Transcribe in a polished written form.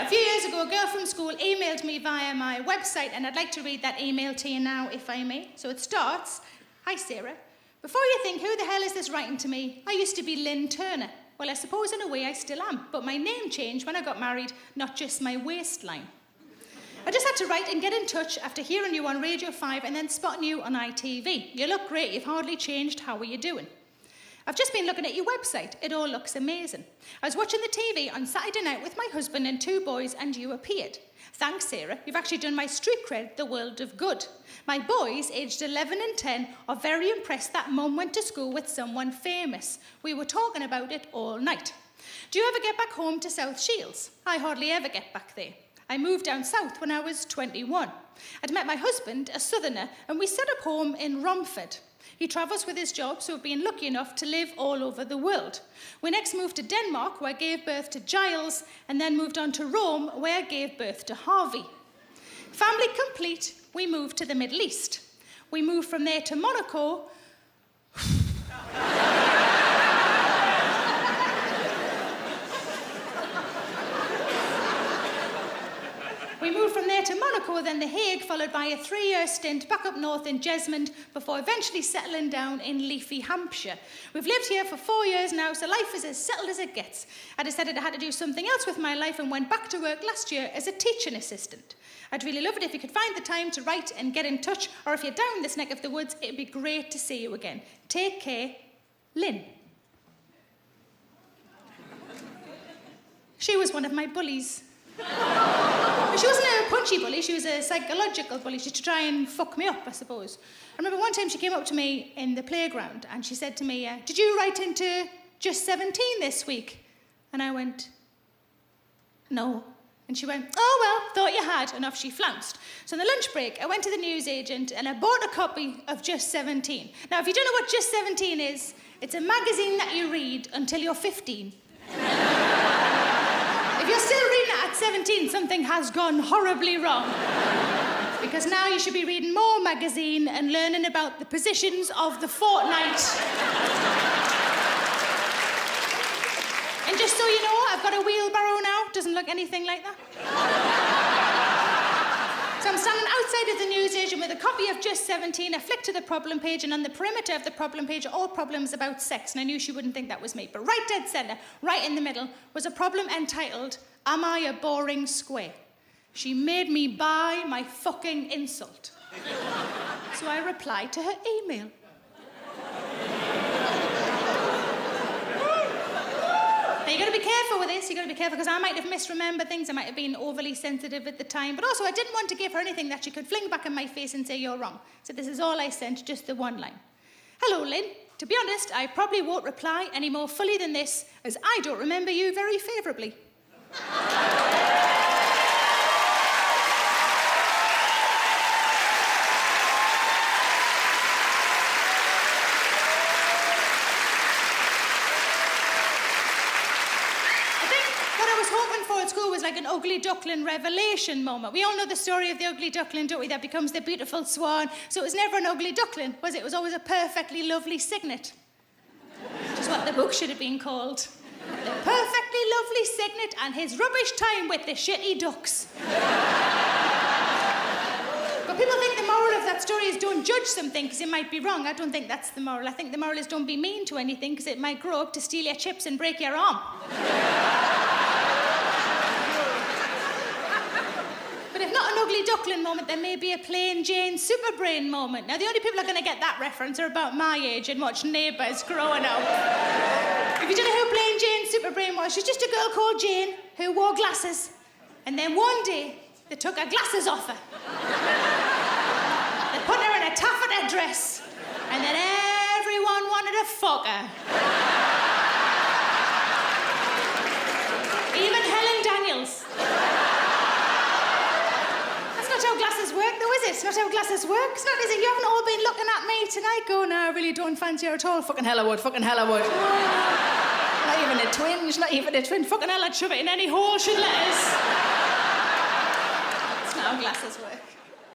Now, a few years ago, a girl from school emailed me via my website, and I'd like to read that email to you now, if I may. So it starts, "Hi, Sarah. Before you think, who the hell is this writing to me? I used to be Lynn Turner. Well, I suppose in a way I still am, but my name changed when I got married, not just my waistline. I just had to write and get in touch after hearing you on Radio 5 and then spotting you on ITV. You look great, you've hardly changed, how are you doing? I've just been looking at your website, it all looks amazing. I was watching the TV on Saturday night with my husband and 2 boys and you appeared. Thanks, Sarah, you've actually done my street cred the world of good. My boys, aged 11 and 10, are very impressed that Mum went to school with someone famous. We were talking about it all night. Do you ever get back home to South Shields? I hardly ever get back there. I moved down south when I was 21. I'd met my husband, a southerner, and we set up home in Romford. He travels with his job, so we've been lucky enough to live all over the world. We next moved to Denmark, where I gave birth to Giles, and then moved on to Rome, where I gave birth to Harvey. Family complete, we moved to the Middle East. We moved from there to Monaco. We moved from there to Monaco, then The Hague, followed by a 3-year stint back up north in Jesmond, before eventually settling down in leafy Hampshire. We've lived here for 4 years now, so life is as settled as it gets. I decided I had to do something else with my life and went back to work last year as a teaching assistant. I'd really love it if you could find the time to write and get in touch, or if you're down this neck of the woods, it'd be great to see you again. Take care, Lynn. She was one of my bullies. She wasn't a punchy bully, she was a psychological bully. She used to try and fuck me up, I suppose. I remember one time she came up to me in the playground and she said to me, "Did you write into Just 17 this week?" And I went, "No." And she went, "Oh, well, thought you had," and off she flounced. So on the lunch break, I went to the newsagent and I bought a copy of Just 17. Now, if you don't know what Just 17 is, it's a magazine that you read until you're 15. If you're still reading it at 17, something has gone horribly wrong. Because now you should be reading more magazine and learning about the positions of the fortnight. And just so you know, I've got a wheelbarrow now. Doesn't look anything like that. So I'm standing outside of the newsagent with a copy of Just 17. I flicked to the problem page, and on the perimeter of the problem page are all problems about sex. And I knew she wouldn't think that was me. But right dead centre, right in the middle, was a problem entitled, "Am I a boring square?" She made me buy my fucking insult. So I replied to her email. Now, you've got to be careful with this. You've got to be careful, because I might have misremembered things. I might have been overly sensitive at the time. But also, I didn't want to give her anything that she could fling back in my face and say, "You're wrong." So this is all I sent, just the one line. "Hello, Lynn. To be honest, I probably won't reply any more fully than this, as I don't remember you very favourably." At school was like an ugly duckling revelation moment. We all know the story of the ugly duckling, don't we, that becomes the beautiful swan. So it was never an ugly duckling, was it? It was always a perfectly lovely cygnet. Which is what the book should have been called. The perfectly lovely cygnet and his rubbish time with the shitty ducks. But people think the moral of that story is don't judge something because it might be wrong. I don't think that's the moral. I think the moral is don't be mean to anything because it might grow up to steal your chips and break your arm. Not an ugly duckling moment, there may be a plain Jane Superbrain moment. Now, the only people who are going to get that reference are about my age and watch Neighbours growing up. If you don't know who plain Jane Superbrain was, she's just a girl called Jane who wore glasses. And then one day, they took her glasses off her. They put her in a taffeta dress. And then everyone wanted to fuck her. Even Helen Daniels. That's not how glasses work, though, is it? It's not how glasses work. It's not, is it? You haven't all been looking at me tonight going, "No, I really don't fancy her at all. Fucking hell I would, fucking hell I would." Not even a twinge, not even a twin. Fucking hell, I'd shove it in any hole she'd let us. It's not how glasses work.